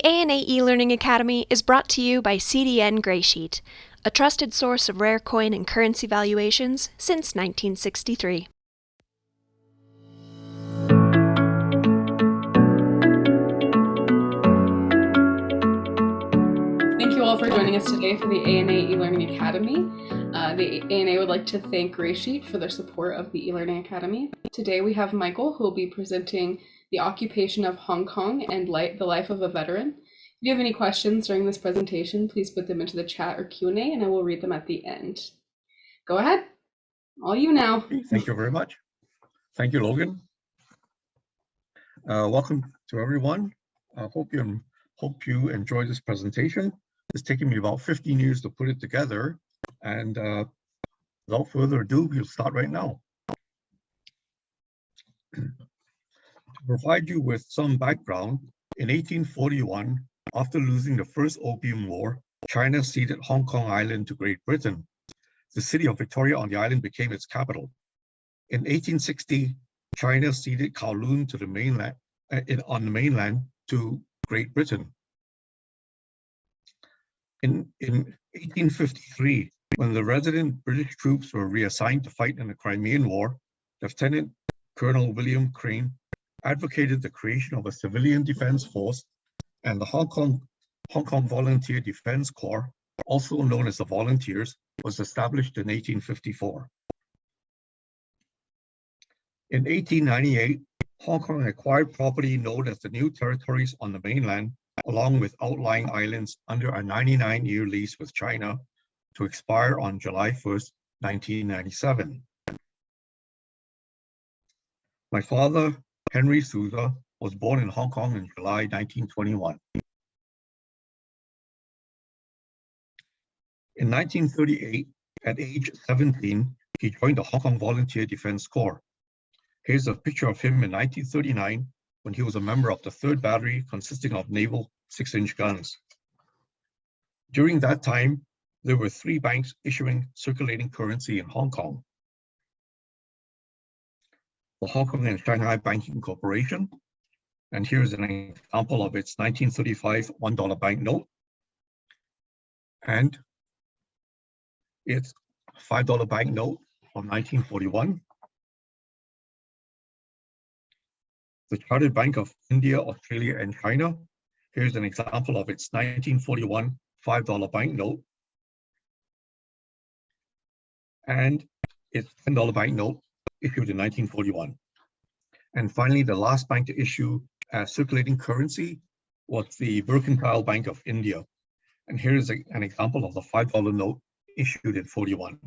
ANA eLearning Academy is brought to you by CDN Graysheet, a trusted source of rare coin and currency valuations since 1963. Thank you all for joining us today for the ANA eLearning Academy. The ANA would like to thank Graysheet for their support of the eLearning Academy. Today we have Michael, who will be presenting the occupation of Hong Kong and the life of a veteran. If you have any questions during this presentation, please put them into the chat or Q&A and I will read them at the end. Go ahead, all you now. Thank you very much. Thank you, Logan. Welcome to everyone. I hope you enjoy this presentation. It's taken me about 15 years to put it together, and without further ado, we'll start right now. To provide you with some background, in 1841, after losing the First Opium War, China ceded Hong Kong Island to Great Britain. The city of Victoria on the island became its capital. In 1860, China ceded Kowloon to the mainland, on the mainland to Great Britain. In 1853, when the resident British troops were reassigned to fight in the Crimean War, Lieutenant Colonel William Crane advocated the creation of a civilian defense force, and the Hong Kong Volunteer Defense Corps, also known as the Volunteers, was established in 1854. In 1898, Hong Kong acquired property known as the New Territories on the mainland, along with outlying islands, under a 99-year lease with China to expire on July 1st, 1997. My father, Henry Souza, was born in Hong Kong in July 1921. In 1938, at age 17, he joined the Hong Kong Volunteer Defense Corps. Here's a picture of him in 1939 when he was a member of the 3rd Battery, consisting of naval 6-inch guns. During that time, there were 3 banks issuing circulating currency in Hong Kong: the Hong Kong and Shanghai Banking Corporation, and here's an example of its 1935 $1 banknote, and its $5 banknote from 1941. The Chartered Bank of India, Australia, and China. Here's an example of its 1941 $5 banknote and its $10 banknote issued in 1941. And finally, the last bank to issue circulating currency was the Mercantile Bank of India. And here is an example of the $5 note issued in 41.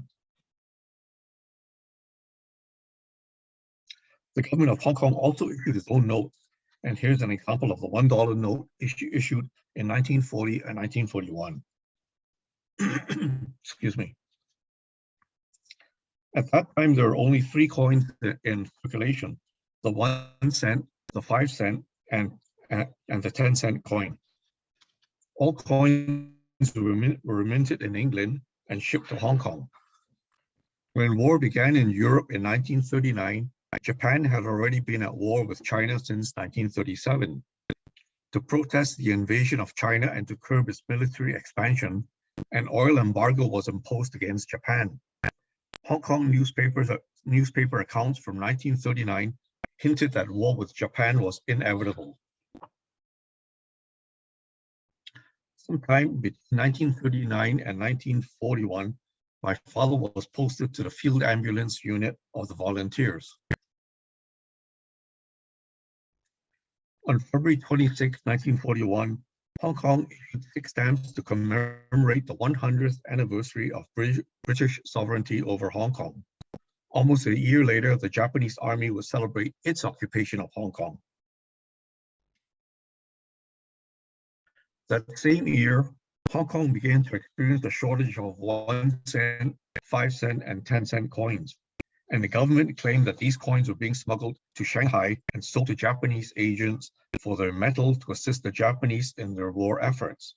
The government of Hong Kong also issued its own notes, and here's an example of the $1 note issued in 1940 and 1941. Excuse me. At that time, there were only 3 coins in circulation: the 1 cent, the 5 cent, and the 10-cent coin. All coins were minted in England and shipped to Hong Kong. When war began in Europe in 1939, Japan had already been at war with China since 1937. To protest the invasion of China and to curb its military expansion, an oil embargo was imposed against Japan. Hong Kong newspaper accounts from 1939 hinted that war with Japan was inevitable. Sometime between 1939 and 1941, my father was posted to the Field Ambulance Unit of the Volunteers. On February 26, 1941, Hong Kong issued 6 stamps to commemorate the 100th anniversary of British sovereignty over Hong Kong. Almost a year later, the Japanese army would celebrate its occupation of Hong Kong. That same year, Hong Kong began to experience a shortage of 1 cent, 5 cent, and 10-cent coins, and the government claimed that these coins were being smuggled to Shanghai and sold to Japanese agents for their metal to assist the Japanese in their war efforts.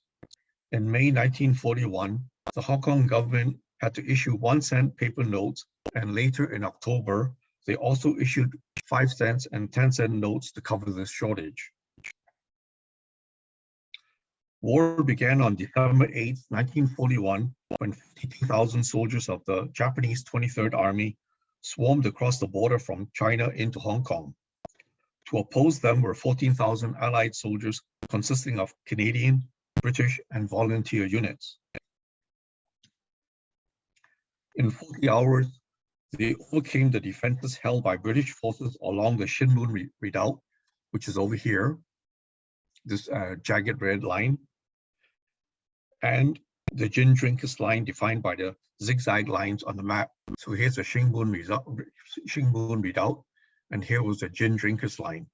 In May 1941, the Hong Kong government had to issue 1 cent paper notes, and later in October, they also issued 5 cents and 10-cent notes to cover this shortage. War began on December 8, 1941, when 52,000 soldiers of the Japanese 23rd Army swarmed across the border from China into Hong Kong. To oppose them were 14,000 Allied soldiers consisting of Canadian, British, and volunteer units. In 40 hours, they overcame the defenses held by British forces along the Shinmun Redoubt, which is over here, this jagged red line, and the Gin Drinkers line defined by the zigzag lines on the map. So here's the Shinmun Redoubt, and here was the Gin Drinkers line.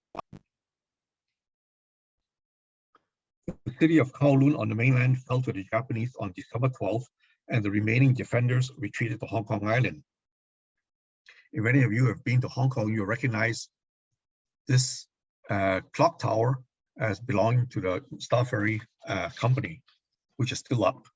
The city of Kowloon on the mainland fell to the Japanese on December 12th, and the remaining defenders retreated to Hong Kong Island. If any of you have been to Hong Kong, you'll recognize this clock tower as belonging to the Star Ferry company, which is still up.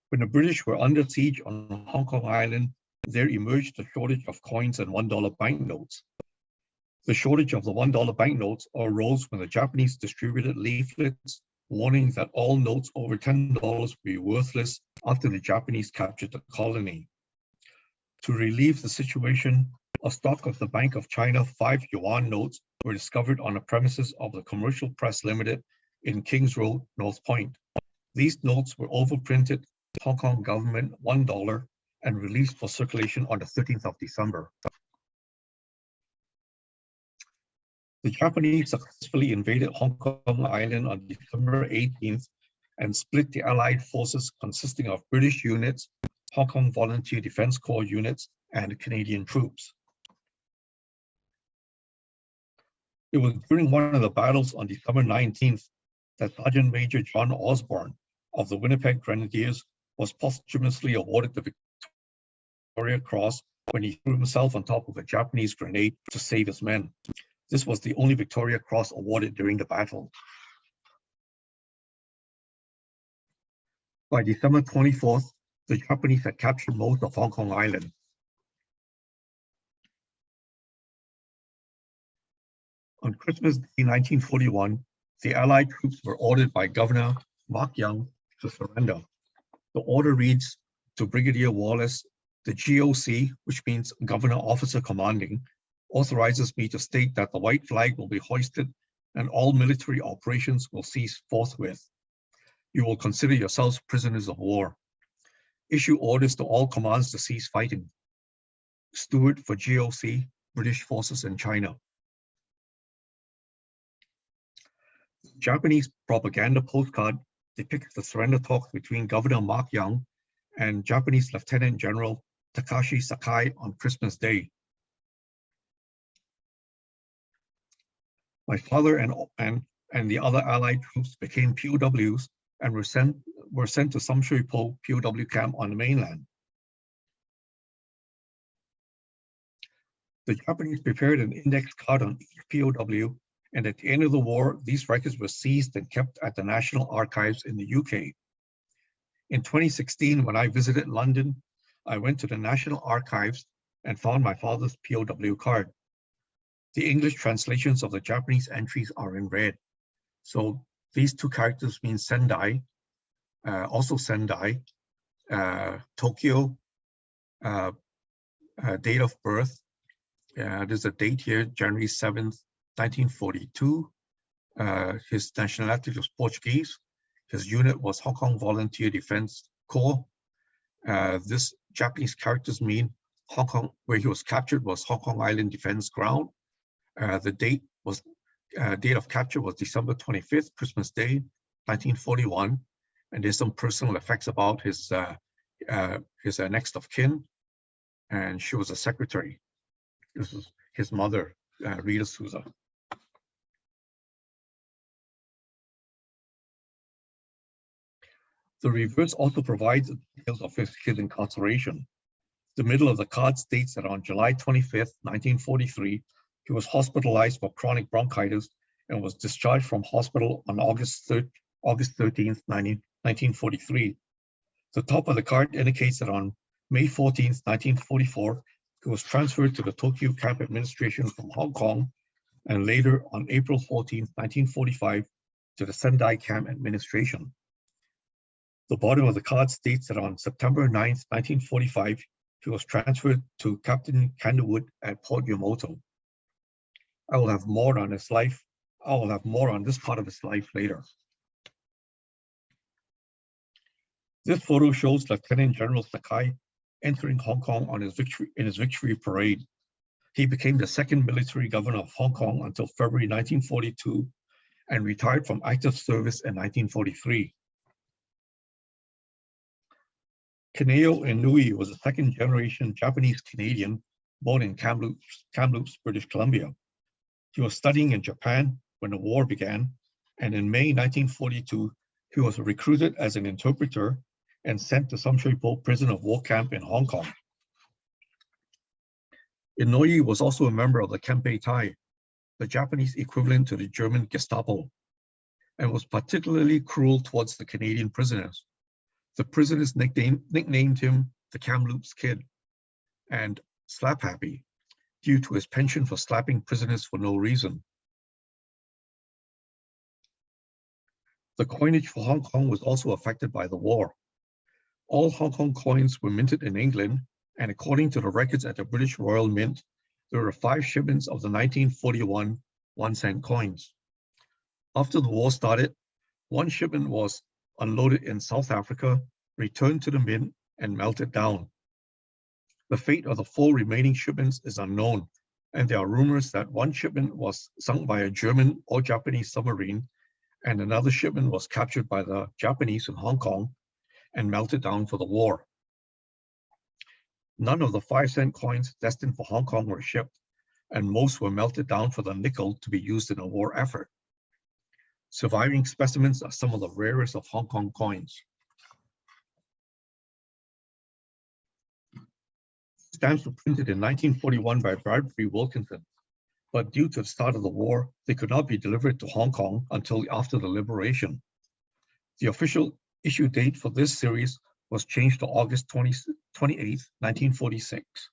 When the British were under siege on Hong Kong Island, there emerged a shortage of coins and $1 banknotes. The shortage of the $1 banknotes arose when the Japanese distributed leaflets warning that all notes over $10 would be worthless after the Japanese captured the colony. To relieve the situation, a stock of the Bank of China 5 yuan notes were discovered on the premises of the Commercial Press Limited in Kings Road, North Point. These notes were overprinted Hong Kong government $1 and released for circulation on the 13th of December. The Japanese successfully invaded Hong Kong Island on December 18th and split the Allied forces consisting of British units, Hong Kong Volunteer Defense Corps units, and Canadian troops. It was during one of the battles on December 19th that Sergeant Major John Osborne of the Winnipeg Grenadiers was posthumously awarded the Victoria Cross when he threw himself on top of a Japanese grenade to save his men. This was the only Victoria Cross awarded during the battle. By December 24th, the Japanese had captured most of Hong Kong Island. On Christmas Day 1941, the Allied troops were ordered by Governor Mark Young to surrender. The order reads to Brigadier Wallace, the GOC, which means Governor Officer Commanding, authorizes me to state that the white flag will be hoisted and all military operations will cease forthwith. You will consider yourselves prisoners of war. Issue orders to all commands to cease fighting. Steward for GOC, British forces in China. Japanese propaganda postcard depicts the surrender talks between Governor Mark Young and Japanese Lieutenant General Takashi Sakai on Christmas Day. My father and the other Allied troops became POWs and were sent to Sam Shui Po POW camp on the mainland. The Japanese prepared an index card on each POW, and at the end of the war, these records were seized and kept at the National Archives in the UK. In 2016, when I visited London, I went to the National Archives and found my father's POW card. The English translations of the Japanese entries are in red. So these two characters mean Sendai, also Sendai, Tokyo, date of birth. There's a date here, January 7th, 1942. His nationality was Portuguese. His unit was Hong Kong Volunteer Defense Corps. This Japanese characters mean Hong Kong, where he was captured was Hong Kong Island Defense Ground. The date of capture was December 25th, Christmas Day, 1941. And there's some personal effects about his next of kin. And she was a secretary. This is his mother, Rita Souza. The reverse also provides details of his incarceration. The middle of the card states that on July 25th, 1943, he was hospitalized for chronic bronchitis and was discharged from hospital on August 13th, 1943. The top of the card indicates that on May 14th, 1944, he was transferred to the Tokyo Camp Administration from Hong Kong, and later on April 14, 1945, to the Sendai Camp Administration. The bottom of the card states that on September 9, 1945, he was transferred to Captain Candlewood at Port Yamato. I will have more on his life. I will have more on this part of his life later. This photo shows Lieutenant General Sakai entering Hong Kong on his victory parade. He became the second military governor of Hong Kong until February 1942 and retired from active service in 1943. Kaneo Inui was a second-generation Japanese Canadian born in Kamloops, British Columbia. He was studying in Japan when the war began, and in May 1942, he was recruited as an interpreter and sent to Sam Shui Po prison of war camp in Hong Kong. Inui was also a member of the Kempe Tai, the Japanese equivalent to the German Gestapo, and was particularly cruel towards the Canadian prisoners. The prisoners nicknamed him the Kamloops Kid and Slap Happy due to his penchant for slapping prisoners for no reason. The coinage for Hong Kong was also affected by the war. All Hong Kong coins were minted in England, and according to the records at the British Royal Mint, there were 5 shipments of the 1941 1-cent coins. After the war started, one shipment was unloaded in South Africa, returned to the mint, and melted down. The fate of the 4 remaining shipments is unknown, and there are rumors that one shipment was sunk by a German or Japanese submarine, and another shipment was captured by the Japanese in Hong Kong and melted down for the war. None of the 5-cent coins destined for Hong Kong were shipped, and most were melted down for the nickel to be used in a war effort. Surviving specimens are some of the rarest of Hong Kong coins. Stamps were printed in 1941 by Bradbury Wilkinson, but due to the start of the war, they could not be delivered to Hong Kong until after the liberation. The official issue date for this series was changed to August 28, 1946.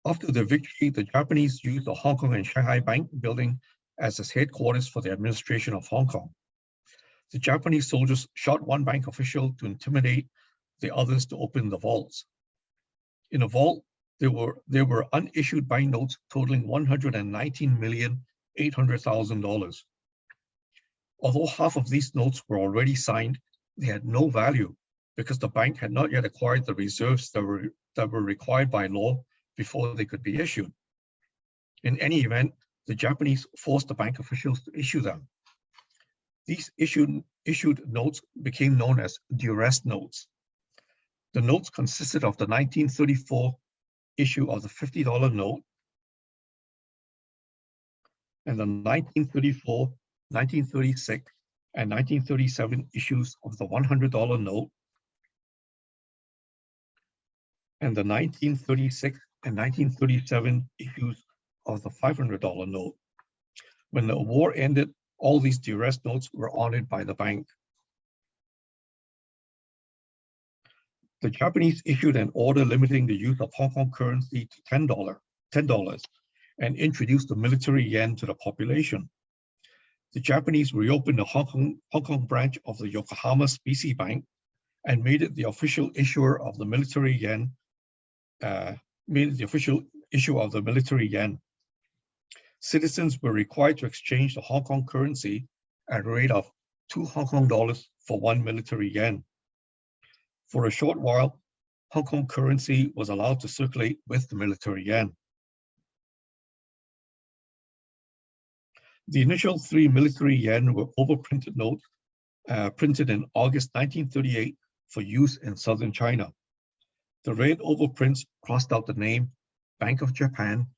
After the victory, the Japanese used the Hong Kong and Shanghai Bank building as its headquarters for the administration of Hong Kong. The Japanese soldiers shot one bank official to intimidate the others to open the vaults. In the vault, there were unissued banknotes totaling $119,800,000. Although half of these notes were already signed, they had no value because the bank had not yet acquired the reserves that were required by law before they could be issued. In any event, the Japanese forced the bank officials to issue them. These issued notes became known as duress notes. The notes consisted of the 1934 issue of the $50 note and the 1934, 1936, and 1937 issues of the $100 note and the 1936 and 1937 issues of the $500 note. When the war ended, all these duress notes were honored by the bank. The Japanese issued an order limiting the use of Hong Kong currency to $10 and introduced the military yen to the population. The Japanese reopened the Hong Kong branch of the Yokohama Specie Bank and made it the official issuer of the military yen. Citizens were required to exchange the Hong Kong currency at a rate of 2 Hong Kong dollars for 1 military yen. For a short while, Hong Kong currency was allowed to circulate with the military yen. The initial 3 military yen were overprinted notes printed in August 1938 for use in southern China. The red overprints crossed out the name Bank of Japan,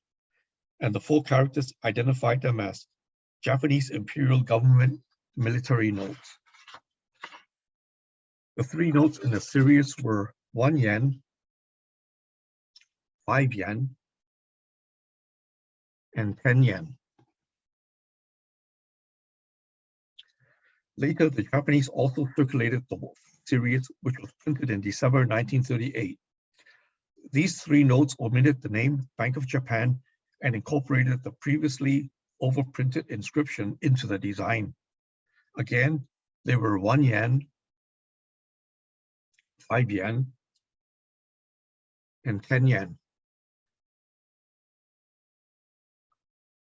and the 4 characters identified them as Japanese Imperial Government military notes. The 3 notes in the series were 1 yen, 5 yen, and 10 yen. Later, the Japanese also circulated the series, which was printed in December 1938. These three notes omitted the name Bank of Japan and incorporated the previously overprinted inscription into the design. Again, they were 1 yen, 5 yen, and 10 yen.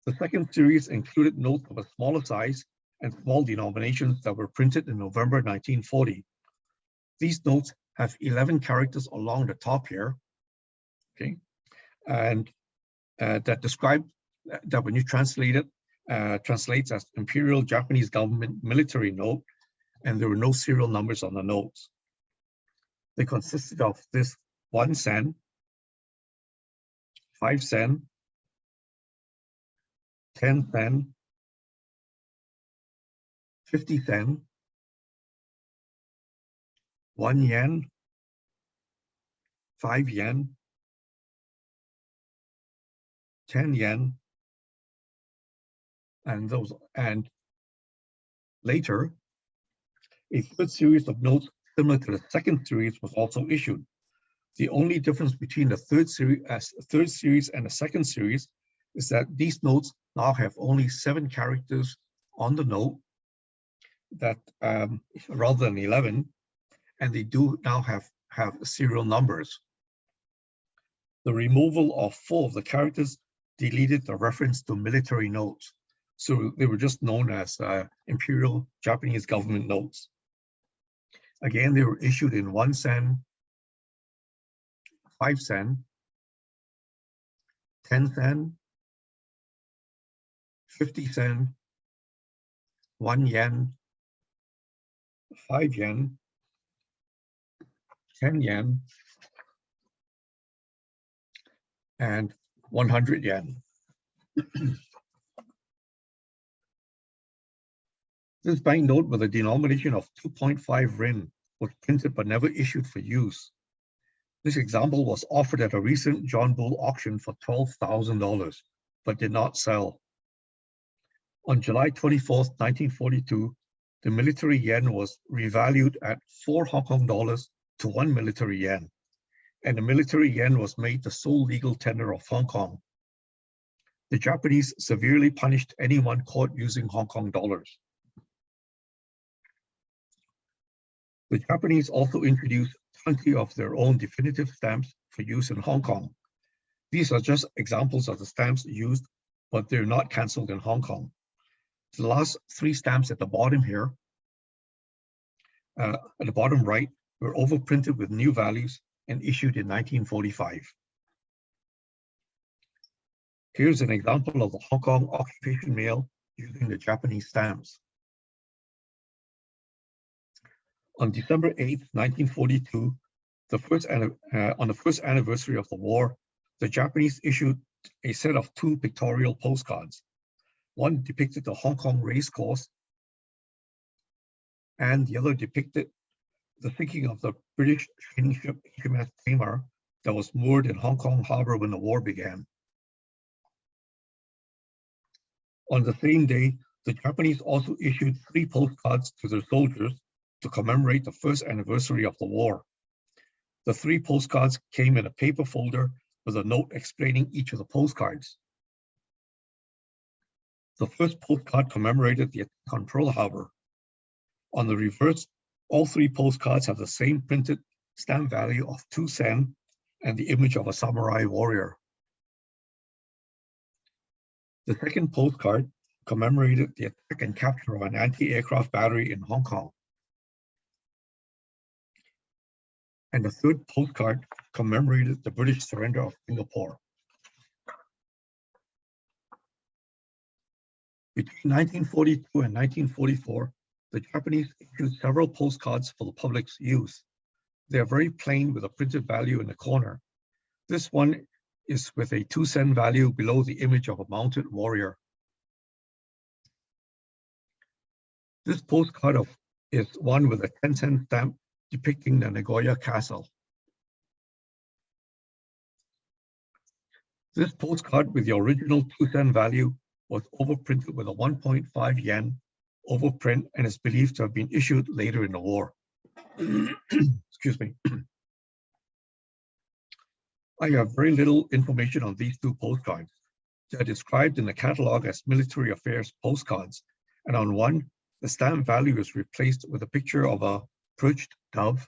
The second series included notes of a smaller size and small denominations that were printed in November 1940. These notes have 11 characters along the top here, okay, and that describe that when you translate it, translates as Imperial Japanese Government Military Note, and there were no serial numbers on the notes. They consisted of this 1 sen, 5 sen, 10 sen, 50 sen, 1 yen, 5 yen, 10 yen, and later, a third series of notes similar to the second series was also issued. The only difference between the third series and the second series is that these notes now have only 7 characters on the note, that rather than 11, and they do now have serial numbers. The removal of 4 of the characters deleted the reference to military notes, so they were just known as Imperial Japanese Government notes. Again, they were issued in 1 sen, 5 sen, 10 sen, 50 sen, 1 yen, 5 yen, 10 yen, and 100 yen. This banknote with a denomination of 2.5 rin was printed but never issued for use. This example was offered at a recent John Bull auction for $12,000, but did not sell. On July 24th, 1942, the military yen was revalued at 4 Hong Kong dollars to 1 military yen, and the military yen was made the sole legal tender of Hong Kong. The Japanese severely punished anyone caught using Hong Kong dollars. The Japanese also introduced 20 of their own definitive stamps for use in Hong Kong. These are just examples of the stamps used, but they're not cancelled in Hong Kong. The last 3 stamps at the bottom here, at the bottom right, were overprinted with new values and issued in 1945. Here's an example of the Hong Kong occupation mail using the Japanese stamps. On December 8, 1942, on the first anniversary of the war, the Japanese issued a set of 2 pictorial postcards. One depicted the Hong Kong race course, and the other depicted the sinking of the British training ship HMS Tamar that was moored in Hong Kong harbor when the war began. On the same day, the Japanese also issued 3 postcards to their soldiers to commemorate the first anniversary of the war. The 3 postcards came in a paper folder with a note explaining each of the postcards. The first postcard commemorated the attack on Pearl Harbor. On the reverse, all 3 postcards have the same printed stamp value of 2 sen and the image of a samurai warrior. The second postcard commemorated the attack and capture of an anti-aircraft battery in Hong Kong. And the third postcard commemorated the British surrender of Singapore. Between 1942 and 1944, the Japanese issued several postcards for the public's use. They are very plain with a printed value in the corner. This one is with a 2 sen value below the image of a mounted warrior. This postcard is one with a 10 sen stamp depicting the Nagoya Castle. This postcard with the original 2 sen value was overprinted with a 1.5 yen overprint and is believed to have been issued later in the war. Excuse me. I have very little information on these two postcards. They are described in the catalog as military affairs postcards, and on one, the stamp value is replaced with a picture of a perched dove,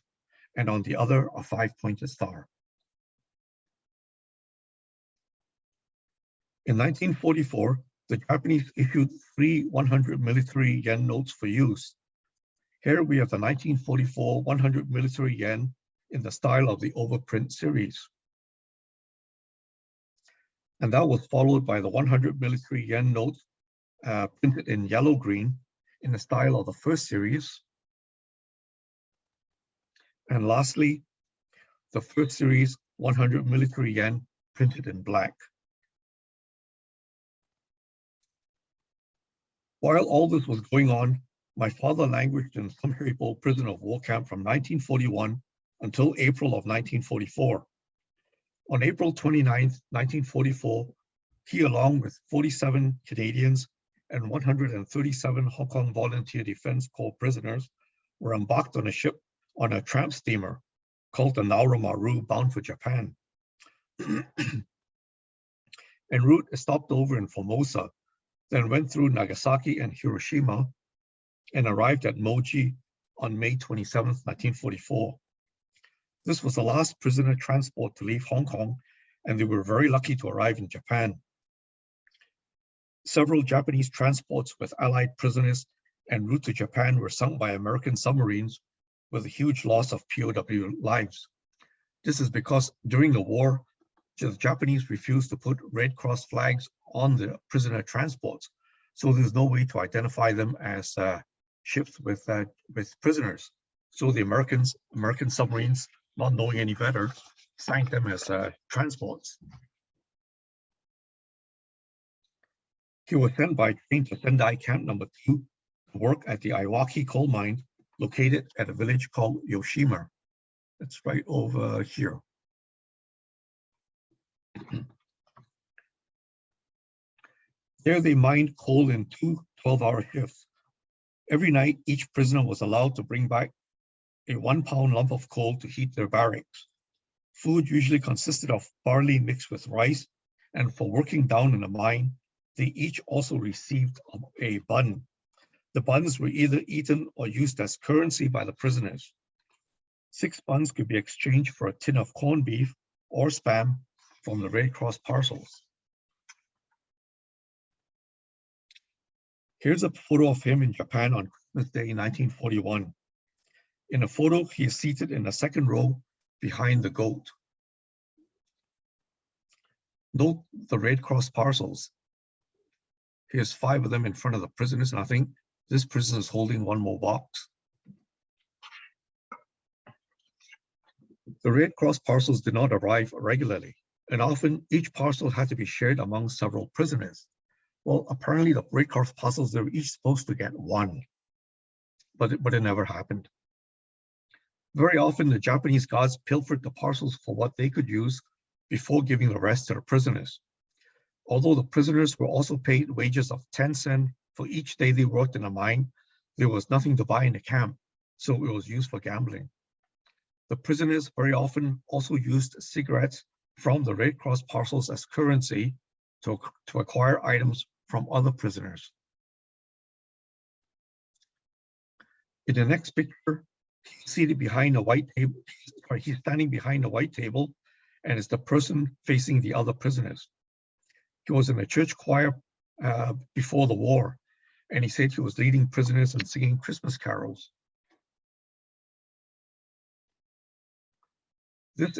and on the other, a 5-pointed star. In 1944, the Japanese issued 3 100 military yen notes for use. Here we have the 1944 100 military yen in the style of the overprint series. And that was followed by the 100 military yen notes printed in yellow-green in the style of the first series. And lastly, the first series 100 military yen printed in black. While all this was going on, my father languished in Summerhill prison of war camp from 1941 until April of 1944. On April 29, 1944, he, along with 47 Canadians and 137 Hong Kong Volunteer Defense Corps prisoners, were embarked on a ship on a tramp steamer called the Nauru Maru, bound for Japan. En route, it stopped over in Formosa, then went through Nagasaki and Hiroshima, and arrived at Moji on May 27, 1944. This was the last prisoner transport to leave Hong Kong, and they were very lucky to arrive in Japan. Several Japanese transports with Allied prisoners en route to Japan were sunk by American submarines, with a huge loss of POW lives. This is because during the war, the Japanese refused to put Red Cross flags on the prisoner transports, so there's no way to identify them as ships with prisoners. So the American submarines, not knowing any better, sank them as transports. He was sent by train to Sendai Camp Number 2 to work at the Iwaki coal mine, located at a village called Yoshima. It's right over here. There they mined coal in 2 12-hour shifts. Every night, each prisoner was allowed to bring back a 1-pound lump of coal to heat their barracks. Food usually consisted of barley mixed with rice, and for working down in the mine, they each also received a bun. The buns were either eaten or used as currency by the prisoners. 6 buns could be exchanged for a tin of corned beef or spam from the Red Cross parcels. Here's a photo of him in Japan on Christmas Day 1941. In the photo, he is seated in the second row behind the goat. Note the Red Cross parcels. Here's 5 of them in front of the prisoners, and I think this prisoner is holding one more box. The Red Cross parcels did not arrive regularly, and often each parcel had to be shared among several prisoners. Well, apparently the Red Cross parcels, they were each supposed to get 1, but it never happened. Very often, the Japanese guards pilfered the parcels for what they could use before giving the rest to the prisoners. Although the prisoners were also paid wages of 10 cents for each day they worked in a mine, there was nothing to buy in the camp, so it was used for gambling. The prisoners very often also used cigarettes from the Red Cross parcels as currency to acquire items from other prisoners. In the next picture, he's seated behind a white table. He's standing behind a white table, and is the person facing the other prisoners. He was in a church choir before the war, and he said he was leading prisoners and singing Christmas carols. This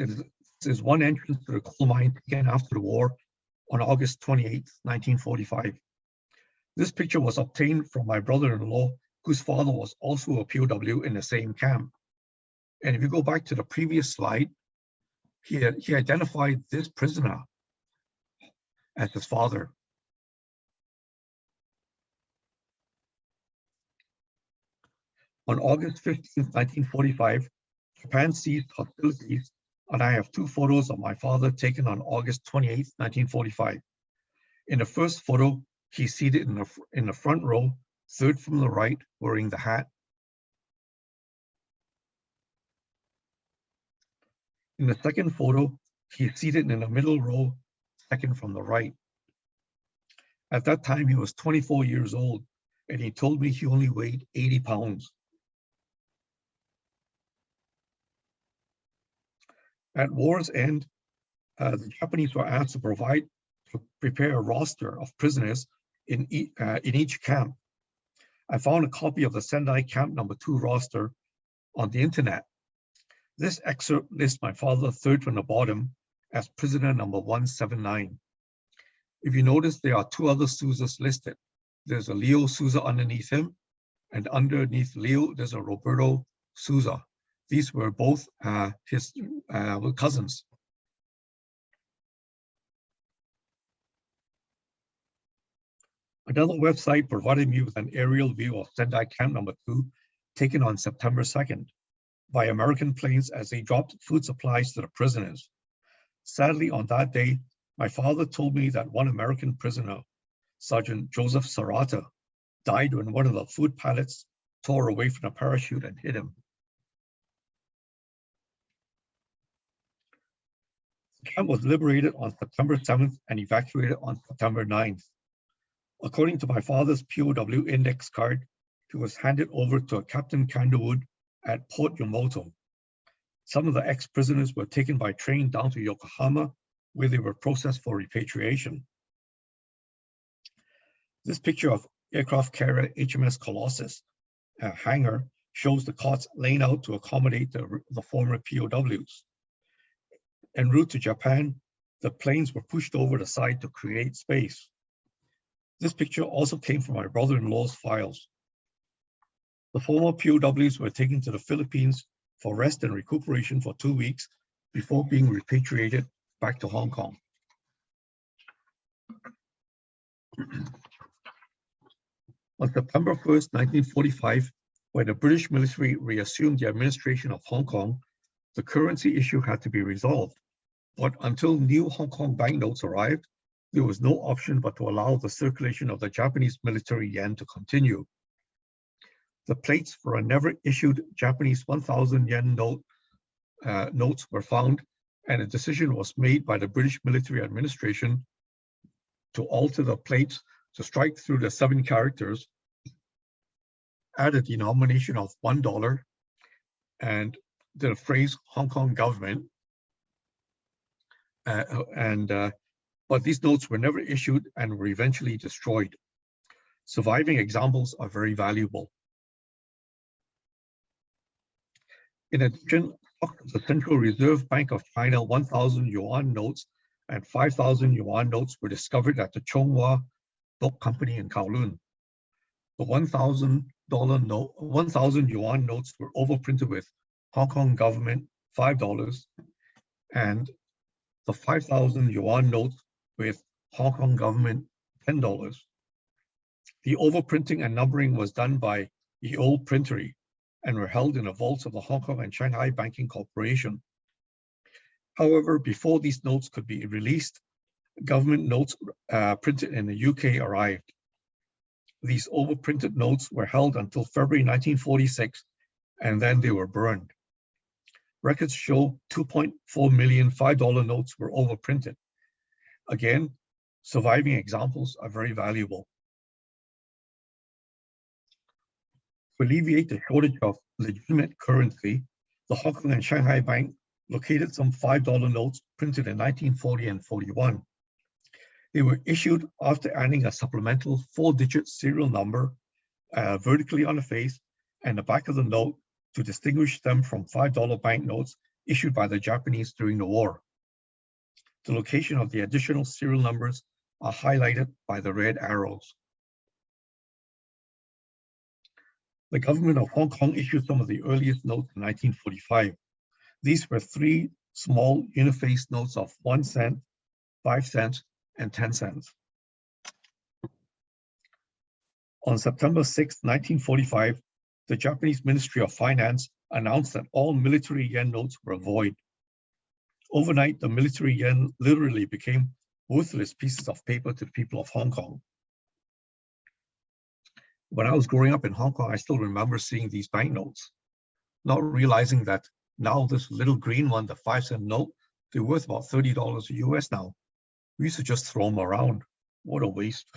is one entrance to the coal mine taken after the war on August 28, 1945. This picture was obtained from my brother-in-law, whose father was also a POW in the same camp. And if you go back to the previous slide, he identified this prisoner as his father. On August 15, 1945, Japan ceased hostilities, and I have 2 photos of my father taken on August 28, 1945. In the first photo, he's seated in the front row, 3rd from the right, wearing the hat. In the second photo, He is seated in the middle row, second from the right. At that time, he was 24 years old, and he told me he only weighed 80 pounds. At war's end, the Japanese were asked to prepare a roster of prisoners in each camp. I found a copy of the Sendai Camp No. 2 roster on the internet. This excerpt lists my father third from the bottom as prisoner number 179. If you notice, there are two other Souzas listed. There's a Leo Souza underneath him, and underneath Leo, there's a Roberto Souza. These were both his cousins. Another website provided me with an aerial view of Sendai Camp No. 2, taken on September 2nd by American planes as they dropped food supplies to the prisoners. Sadly, on that day, my father told me that one American prisoner, Sergeant Joseph Sarata, died when one of the food pallets tore away from the parachute and hit him. The camp was liberated on September 7th and evacuated on September 9th. According to my father's POW index card, he was handed over to a Captain Candlewood at Port Yamato. Some of the ex-prisoners were taken by train down to Yokohama, where they were processed for repatriation. This picture of aircraft carrier HMS Colossus hangar shows the cots laying out to accommodate the former POWs. En route to Japan, the planes were pushed over the side to create space. This picture also came from my brother-in-law's files. The former POWs were taken to the Philippines for rest and recuperation for 2 weeks before being repatriated back to Hong Kong. On September 1st, 1945, when the British military reassumed the administration of Hong Kong, the currency issue had to be resolved. But until new Hong Kong banknotes arrived, there was no option but to allow the circulation of the Japanese military yen to continue. The plates for a never-issued Japanese 1,000 yen notes were found, and a decision was made by the British military administration to alter the plates to strike through the 7 characters, add a denomination of $1, and the phrase Hong Kong government. But these notes were never issued and were eventually destroyed. Surviving examples are very valuable. In addition, the Central Reserve Bank of China 1,000 yuan notes and 5,000 yuan notes were discovered at the Chonghua Book Company in Kowloon. The 1,000 yuan notes were overprinted with Hong Kong government $5 and the 5,000 yuan notes with Hong Kong government $10. The overprinting and numbering was done by the old printery and were held in the vaults of the Hong Kong and Shanghai Banking Corporation. However, before these notes could be released, government notes printed in the UK arrived. These overprinted notes were held until February 1946, and then they were burned. Records show 2.4 million $5 notes were overprinted. Again, surviving examples are very valuable. To alleviate the shortage of legitimate currency, the Hong Kong and Shanghai Bank located some $5 notes printed in 1940 and 41. They were issued after adding a supplemental 4-digit serial number vertically on the face and the back of the note to distinguish them from $5 banknotes issued by the Japanese during the war. The location of the additional serial numbers are highlighted by the red arrows. The government of Hong Kong issued some of the earliest notes in 1945. These were 3 small uniface notes of 1 cent, 5 cents, and 10 cents. On September 6, 1945, the Japanese Ministry of Finance announced that all military yen notes were void. Overnight, the military yen literally became worthless pieces of paper to the people of Hong Kong. When I was growing up in Hong Kong, I still remember seeing these banknotes, not realizing that now this little green one, the 5-cent note, They're worth about $30 US now. We used to just throw them around. What a waste.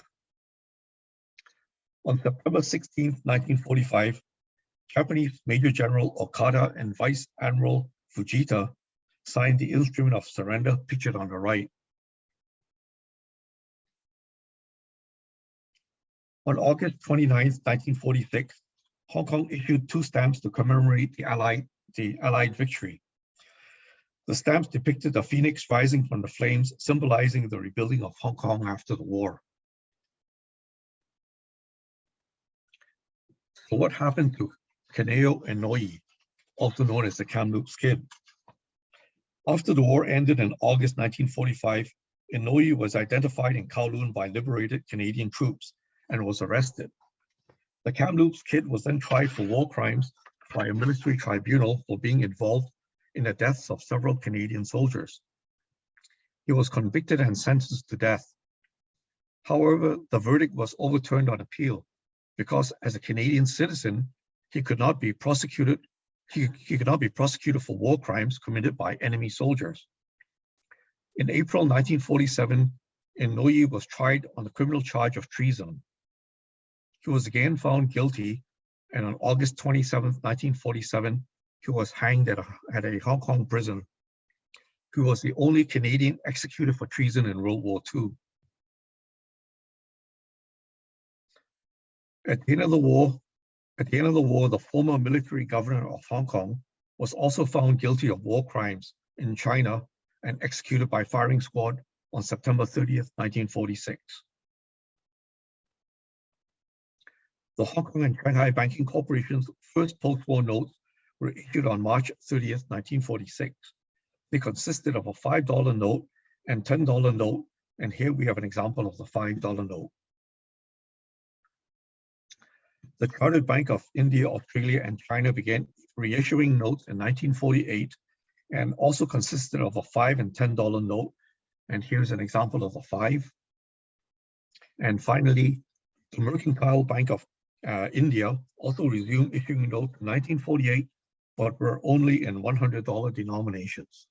On September 16, 1945, Japanese Major General Okada and Vice Admiral Fujita signed the instrument of surrender pictured on the right. On August 29, 1946, Hong Kong issued 2 stamps to commemorate the Allied victory. The stamps depicted a phoenix rising from the flames, symbolizing the rebuilding of Hong Kong after the war. So what happened to Kaneo Inouye, also known as the Kamloops Kid? After the war ended in August 1945, Inouye was identified in Kowloon by liberated Canadian troops and was arrested. The Kamloops Kid was then tried for war crimes by a military tribunal for being involved in the deaths of several Canadian soldiers. He was convicted and sentenced to death. However, the verdict was overturned on appeal because as a Canadian citizen, he could not be prosecuted. He could not be prosecuted for war crimes committed by enemy soldiers. In April 1947, Inouye was tried on the criminal charge of treason. He was again found guilty, and on August 27, 1947, he was hanged at a Hong Kong prison. He was the only Canadian executed for treason in World War II. At the end of the war, the former military governor of Hong Kong was also found guilty of war crimes in China and executed by firing squad on September 30th, 1946. The Hong Kong and Shanghai Banking Corporation's first post-war notes were issued on March 30th, 1946. They consisted of a $5 note and $10 note, and here we have an example of the $5 note. The Chartered Bank of India, Australia, and China began reissuing notes in 1948 and also consisted of a $5 and $10 note. And here's an example of the 5. And finally, the Mercantile Bank of India also resumed issuing notes in 1948, but were only in $100 denominations.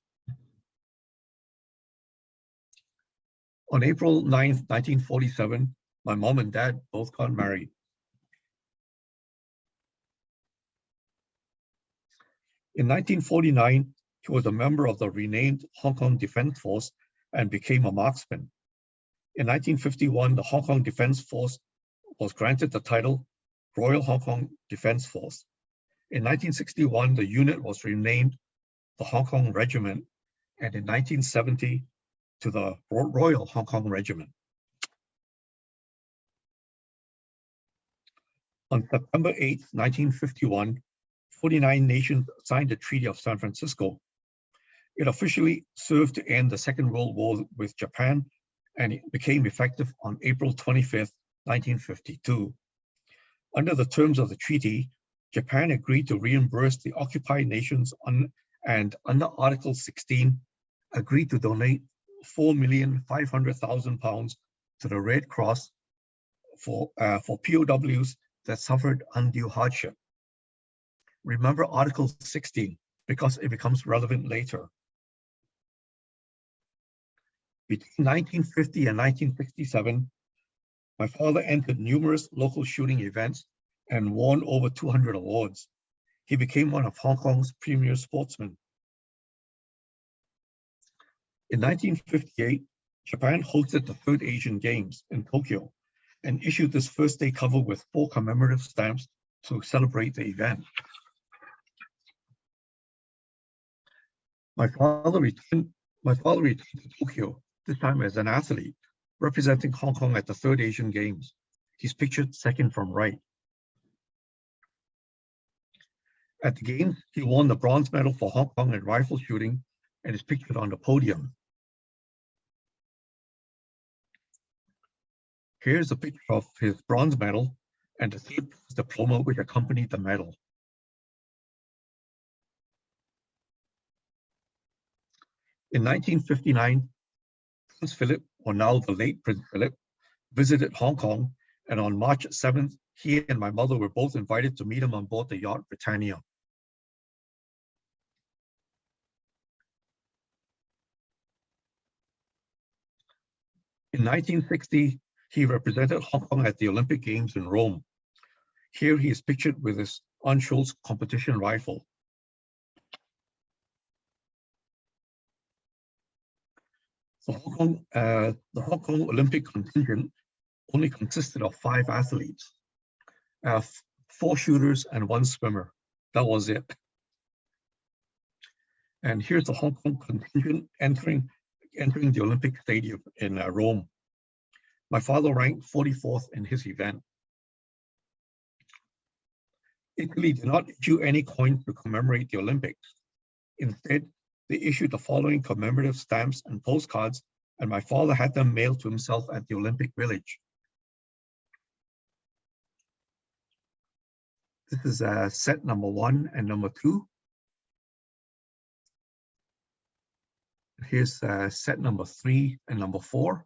On April 9th, 1947, my mom and dad both got married. In 1949, he was a member of the renamed Hong Kong Defence Force and became a marksman. In 1951, the Hong Kong Defence Force was granted the title Royal Hong Kong Defence Force. In 1961, the unit was renamed the Hong Kong Regiment, and in 1970 to the Royal Hong Kong Regiment. On September 8, 1951, 49 nations signed the Treaty of San Francisco. It officially served to end the Second World War with Japan, and it became effective on April 25, 1952. Under the terms of the treaty, Japan agreed to reimburse the occupied nations and under Article 16, agreed to donate £4,500,000 to the Red Cross for POWs that suffered undue hardship. Remember Article 16 because it becomes relevant later. Between 1950 and 1967, my father entered numerous local shooting events and won over 200 awards. He became one of Hong Kong's premier sportsmen. In 1958, Japan hosted the Third Asian Games in Tokyo and issued this first day cover with 4 commemorative stamps to celebrate the event. My father returned to Tokyo, this time as an athlete, representing Hong Kong at the Third Asian Games. He's pictured second from right. At the Games, he won the bronze medal for Hong Kong in rifle shooting and is pictured on the podium. Here's a picture of his bronze medal and the third diploma which accompanied the medal. In 1959, Prince Philip, or now the late Prince Philip, visited Hong Kong, and on March 7th, he and my mother were both invited to meet him on board the yacht Britannia. In 1960, he represented Hong Kong at the Olympic Games in Rome. Here he is pictured with his on-shoulder competition rifle. The Hong Kong Olympic contingent only consisted of 5 athletes, 4 shooters and 1 swimmer. That was it. And here's the Hong Kong contingent entering the Olympic Stadium in Rome. My father ranked 44th in his event. Italy did not issue any coins to commemorate the Olympics. Instead, they issued the following commemorative stamps and postcards, and my father had them mailed to himself at the Olympic Village. This is set number 1 and number 2. Here's set number 3 and number 4.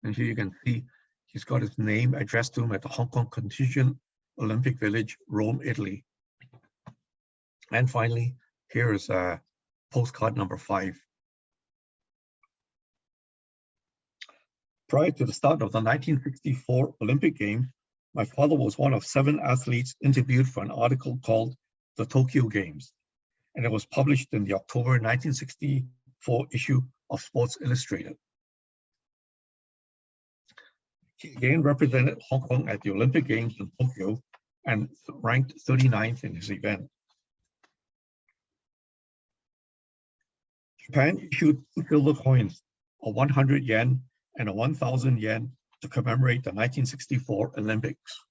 And here you can see he's got his name addressed to him at the Hong Kong Contingent, Olympic Village, Rome, Italy. And finally, here is postcard number 5. Prior to the start of the 1964 Olympic Games, my father was one of 7 athletes interviewed for an article called The Tokyo Games, and it was published in the October 1964 issue of Sports Illustrated. He again represented Hong Kong at the Olympic Games in Tokyo and ranked 39th in his event. Japan issued 2 silver coins, a 100 yen and a 1,000 yen, to commemorate the 1964 Olympics.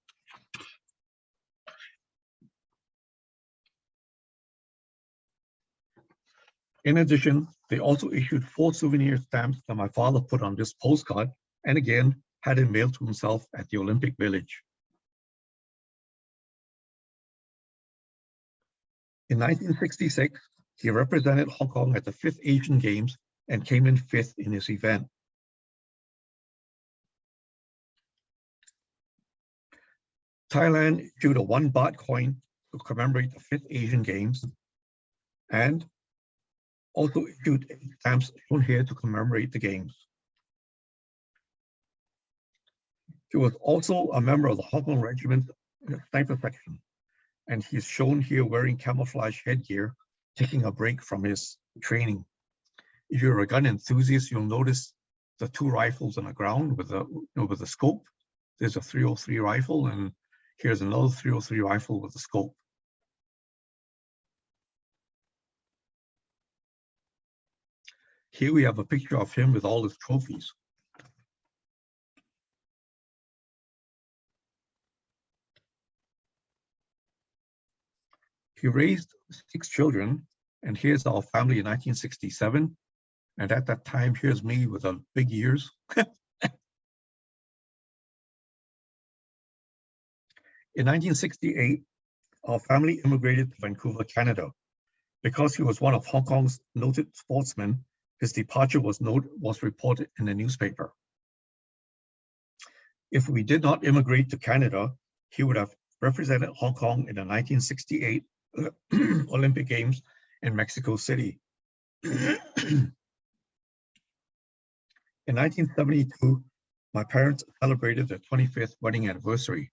In addition, they also issued 4 souvenir stamps that my father put on this postcard, and again had it mailed to himself at the Olympic Village. In 1966, he represented Hong Kong at the 5th Asian Games and came in 5th in his event. Thailand issued a 1 baht coin to commemorate the 5th Asian Games, and also issued 8 stamps shown here to commemorate the Games. He was also a member of the Hong Kong Regiment sniper section, and he is shown here wearing camouflage headgear, taking a break from his training. If you're a gun enthusiast, you'll notice the 2 rifles on the ground with the scope. There's a 303 rifle, and here's another 303 rifle with a scope. Here we have a picture of him with all his trophies. He raised 6 children, and here's our family in 1967. And at that time, here's me with big ears. In 1968, our family immigrated to Vancouver, Canada. Because he was one of Hong Kong's noted sportsmen, his departure was reported in the newspaper. If we did not immigrate to Canada, he would have represented Hong Kong in the 1968 Olympic Games in Mexico City. In 1972, my parents celebrated their 25th wedding anniversary.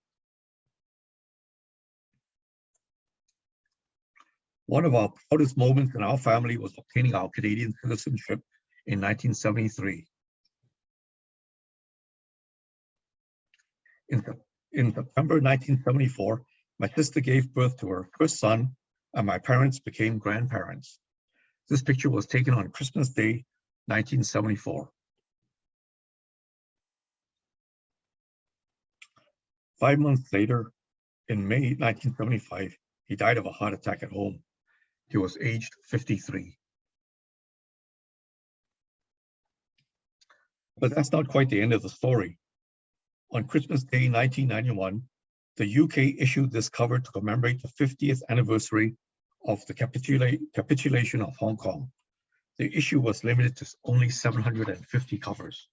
One of our proudest moments in our family was obtaining our Canadian citizenship in 1973. In September 1974, my sister gave birth to her first son, and my parents became grandparents. This picture was taken on Christmas Day, 1974. 5 months later, in May 1975, he died of a heart attack at home. He was aged 53. But that's not quite the end of the story. On Christmas Day 1991, the UK issued this cover to commemorate the 50th anniversary of the capitulation of Hong Kong. The issue was limited to only 750 covers.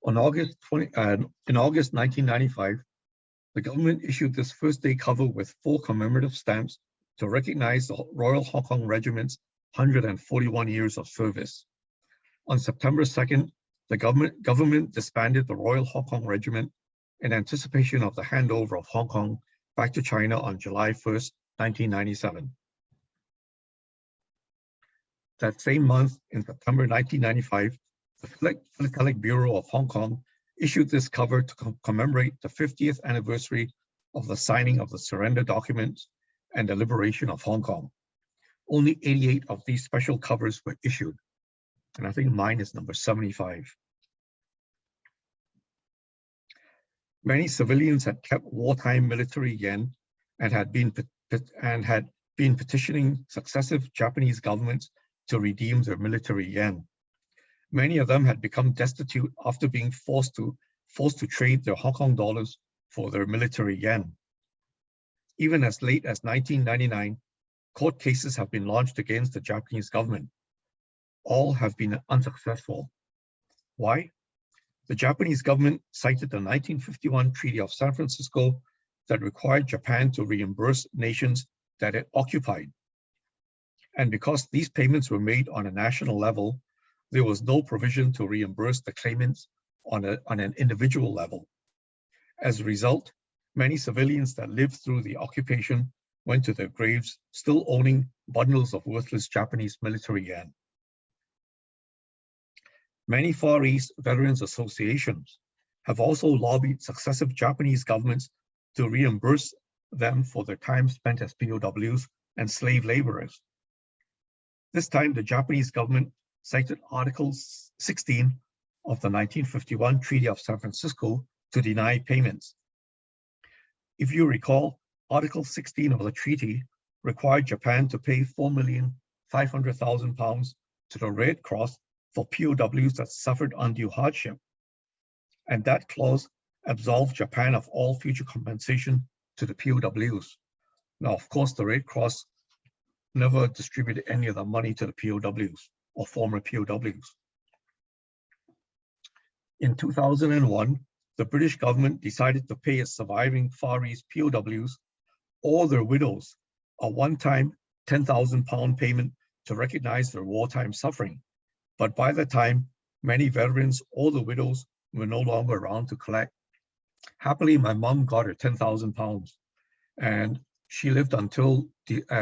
In August 1995, the government issued this first day cover with 4 commemorative stamps to recognize the Royal Hong Kong Regiment's 141 years of service. On September 2nd, the government disbanded the Royal Hong Kong Regiment in anticipation of the handover of Hong Kong back to China on July 1st, 1997. That same month, in September 1995, the Philatelic Bureau of Hong Kong issued this cover to commemorate the 50th anniversary of the signing of the surrender documents and the liberation of Hong Kong. Only 88 of these special covers were issued, and I think mine is number 75. Many civilians had kept wartime military yen and had been petitioning successive Japanese governments to redeem their military yen. Many of them had become destitute after being forced to trade their Hong Kong dollars for their military yen. Even as late as 1999, court cases have been launched against the Japanese government. All have been unsuccessful. Why? The Japanese government cited the 1951 Treaty of San Francisco that required Japan to reimburse nations that it occupied. And because these payments were made on a national level, there was no provision to reimburse the claimants on an individual level. As a result, many civilians that lived through the occupation went to their graves still owning bundles of worthless Japanese military yen. Many Far East Veterans Associations have also lobbied successive Japanese governments to reimburse them for their time spent as POWs and slave laborers. This time, the Japanese government cited Article 16 of the 1951 Treaty of San Francisco to deny payments. If you recall, Article 16 of the treaty required Japan to pay £4,500,000 to the Red Cross for POWs that suffered undue hardship. And that clause absolved Japan of all future compensation to the POWs. Now, of course, the Red Cross never distributed any of the money to the POWs or former POWs. In 2001, the British government decided to pay its surviving Far East POWs or their widows a one-time £10,000 payment to recognize their wartime suffering. But by the time, many veterans or the widows were no longer around to collect. Happily, my mom got her £10,000, and she lived until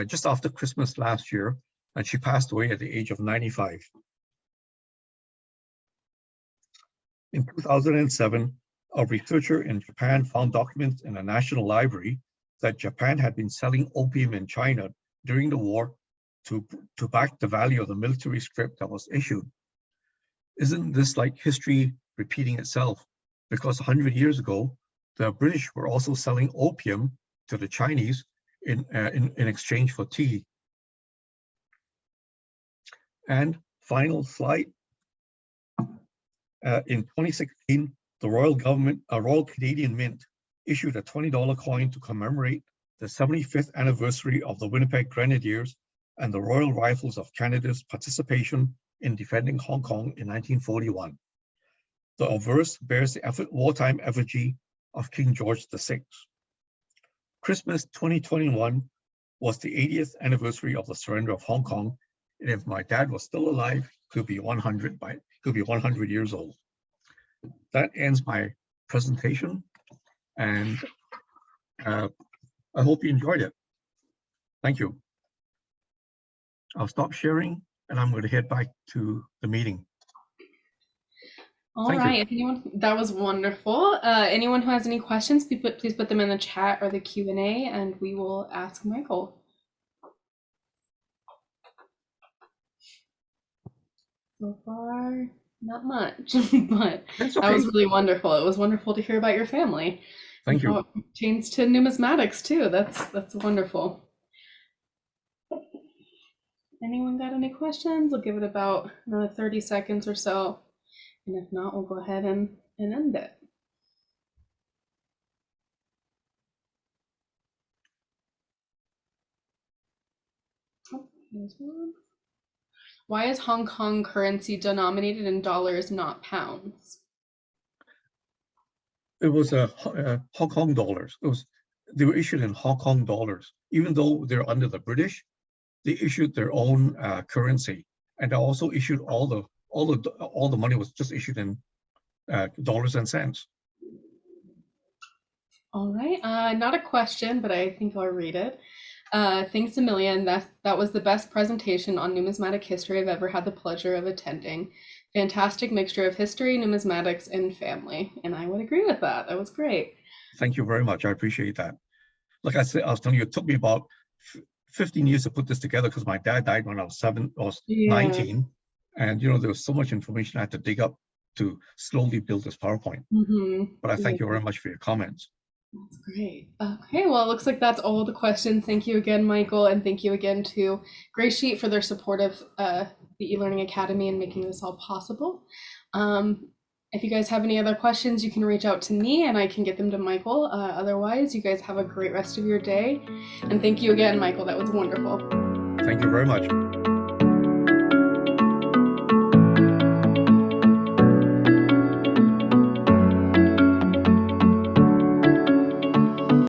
just after Christmas last year, and she passed away at the age of 95. In 2007, a researcher in Japan found documents in the National Library that Japan had been selling opium in China during the war to back the value of the military scrip that was issued. Isn't this like history repeating itself? Because 100 years ago, the British were also selling opium to the Chinese in exchange for tea. And final slide. In 2016, the Royal Canadian Mint issued a $20 coin to commemorate the 75th anniversary of the Winnipeg Grenadiers and the Royal Rifles of Canada's participation in defending Hong Kong in 1941. The obverse bears the wartime effigy of King George VI. Christmas 2021 was the 80th anniversary of the surrender of Hong Kong, and if my dad was still alive, could be 100 years old. That ends my presentation, and I hope you enjoyed it. Thank you. I'll stop sharing, and I'm going to head back to the meeting. All right. That was wonderful. Anyone who has any questions, please put them in the chat or the Q&A, and we will ask Michael. So far, not much, but okay. That was really wonderful. It was wonderful to hear about your family. Thank you. Changed to numismatics too. That's wonderful. Anyone got any questions? We'll give it about another 30 seconds or so. And if not, we'll go ahead and end it. Oh, there's one. Why is Hong Kong currency denominated in dollars, not pounds? It was Hong Kong dollars. they were issued in Hong Kong dollars. Even though they're under the British, they issued their own currency, and they also issued all the money was just issued in dollars and cents. All right, not a question, but I think I'll read it. Thanks a million. That was the best presentation on numismatic history I've ever had the pleasure of attending. Fantastic mixture of history, numismatics, and family. And I would agree with that. That was great. Thank you very much. I appreciate that. Like I said, I was telling you, it took me about 15 years to put this together because my dad died when I was 19. And, there was so much information I had to dig up to slowly build this PowerPoint. But I thank you very much for your comments. That's great. Okay, well, it looks like that's all the questions. Thank you again, Michael, and thank you again to Graysheet for their support of the eLearning Academy and making this all possible. If you guys have any other questions, you can reach out to me and I can get them to Michael. Otherwise, you guys have a great rest of your day. And thank you again, Michael. That was wonderful. Thank you very much.